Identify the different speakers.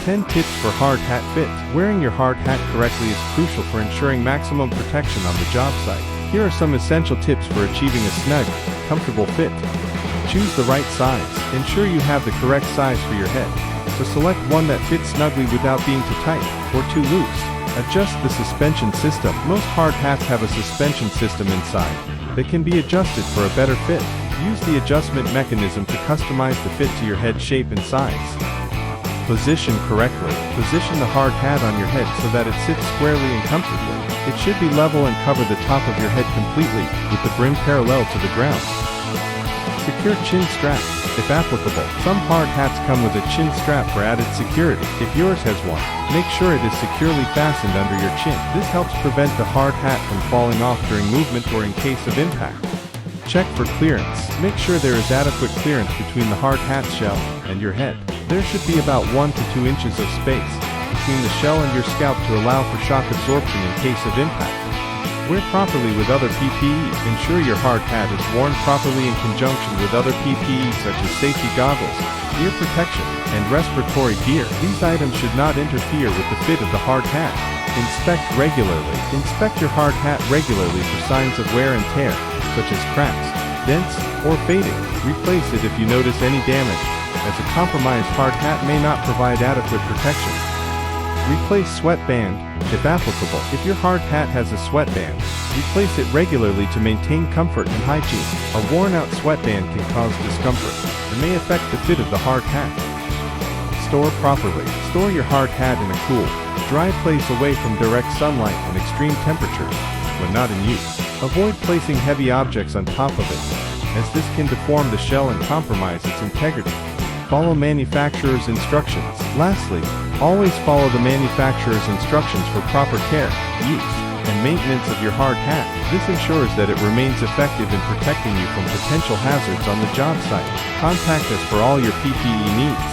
Speaker 1: 10 tips for hard hat fit. Wearing your hard hat correctly is crucial for ensuring maximum protection on the job site. Here are some essential tips for achieving a snug, comfortable fit. Choose the right size. Ensure you have the correct size for your head. So select one that fits snugly without being too tight or too loose. Adjust the suspension system. Most hard hats have a suspension system inside that can be adjusted for a better fit. Use the adjustment mechanism to customize the fit to your head shape and size. Position correctly. Position the hard hat on your head so that it sits squarely and comfortably. It should be level and cover the top of your head completely, with the brim parallel to the ground. Secure chin strap, if applicable. Some hard hats come with a chin strap for added security. If yours has one, make sure it is securely fastened under your chin. This helps prevent the hard hat from falling off during movement or in case of impact. Check for clearance. Make sure there is adequate clearance between the hard hat shell and your head. There should be about 1 to 2 inches of space between the shell and your scalp to allow for shock absorption in case of impact. Wear properly with other PPE. Ensure your hard hat is worn properly in conjunction with other PPE such as safety goggles, ear protection, and respiratory gear. These items should not interfere with the fit of the hard hat. Inspect regularly. Inspect your hard hat regularly for signs of wear and tear, such as cracks, dents, or fading. Replace it if you notice any damage, as a compromised hard hat may not provide adequate protection. Replace sweatband, if applicable. If your hard hat has a sweatband, replace it regularly to maintain comfort and hygiene. A worn-out sweatband can cause discomfort and may affect the fit of the hard hat. Store properly. Store your hard hat in a cool, dry place away from direct sunlight and extreme temperatures when not in use. Avoid placing heavy objects on top of it, as this can deform the shell and compromise its integrity. Follow manufacturer's instructions. Lastly, always follow the manufacturer's instructions for proper care, use, and maintenance of your hard hat. This ensures that it remains effective in protecting you from potential hazards on the job site. Contact us for all your PPE needs.